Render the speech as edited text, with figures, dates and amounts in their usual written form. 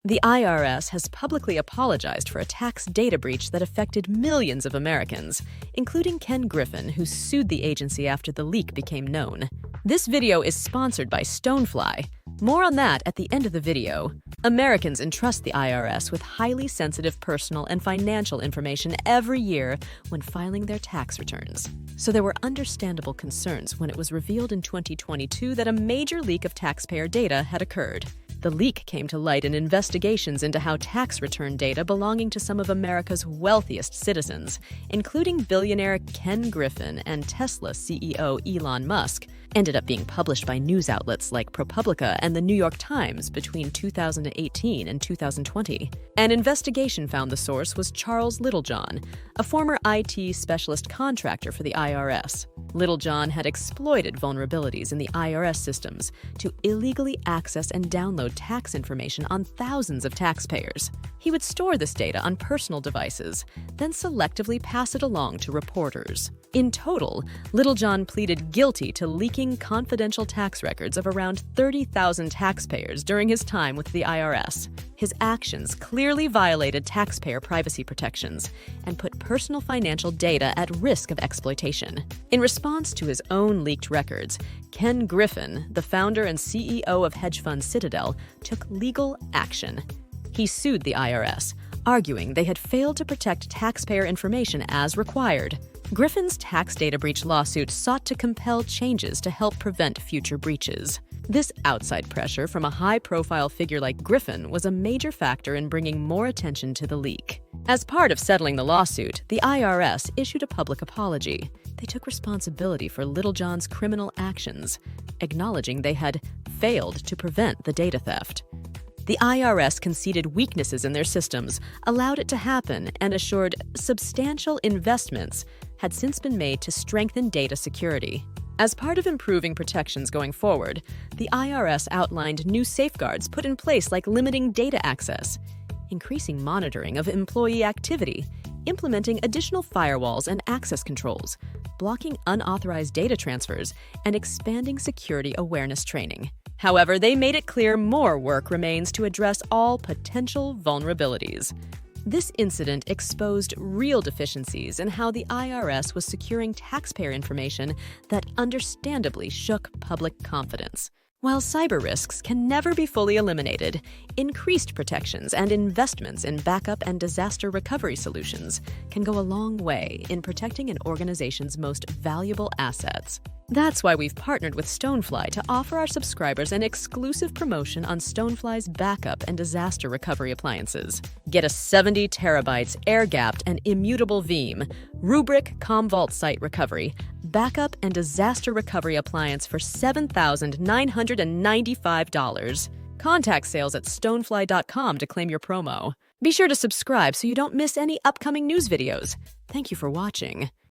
The IRS has publicly apologized for a tax data breach that affected millions of Americans, including Ken Griffin, who sued the agency after the leak became known. This video is sponsored by Stonefly. More on that at the end of the video. Americans entrust the IRS with highly sensitive personal and financial information every year when filing their tax returns. So there were understandable concerns when it was revealed in 2022 that a major leak of taxpayer data had occurred. The leak came to light in investigations into how tax return data belonging to some of America's wealthiest citizens, including billionaire Ken Griffin and Tesla CEO Elon Musk, ended up being published by news outlets like ProPublica and the New York Times between 2018 and 2020. An investigation found the source was Charles Littlejohn, a former IT specialist contractor for the IRS. Littlejohn had exploited vulnerabilities in the IRS systems to illegally access and download tax information on thousands of taxpayers. He would store this data on personal devices, then selectively pass it along to reporters. In total, Littlejohn pleaded guilty to leaking confidential tax records of around 30,000 taxpayers during his time with the IRS. His actions clearly violated taxpayer privacy protections and put personal financial data at risk of exploitation. In response to his own leaked records, Ken Griffin, the founder and CEO of hedge fund Citadel, took legal action. He sued the IRS, arguing they had failed to protect taxpayer information as required. Griffin's tax data breach lawsuit sought to compel changes to help prevent future breaches. This outside pressure from a high-profile figure like Griffin was a major factor in bringing more attention to the leak. As part of settling the lawsuit, the IRS issued a public apology. They took responsibility for Littlejohn's criminal actions, acknowledging they had failed to prevent the data theft. The IRS conceded weaknesses in their systems, allowed it to happen, and assured substantial investments had since been made to strengthen data security. As part of improving protections going forward, the IRS outlined new safeguards put in place like limiting data access, increasing monitoring of employee activity, implementing additional firewalls and access controls, blocking unauthorized data transfers, and expanding security awareness training. However, they made it clear more work remains to address all potential vulnerabilities. This incident exposed real deficiencies in how the IRS was securing taxpayer information that understandably shook public confidence. While cyber risks can never be fully eliminated, increased protections and investments in backup and disaster recovery solutions can go a long way in protecting an organization's most valuable assets. That's why we've partnered with Stonefly to offer our subscribers an exclusive promotion on Stonefly's backup and disaster recovery appliances. Get a 70 terabytes air-gapped and immutable Veeam, Rubrik Commvault Site Recovery, backup and disaster recovery appliance for $7,995. Contact sales at stonefly.com to claim your promo. Be sure to subscribe so you don't miss any upcoming news videos. Thank you for watching.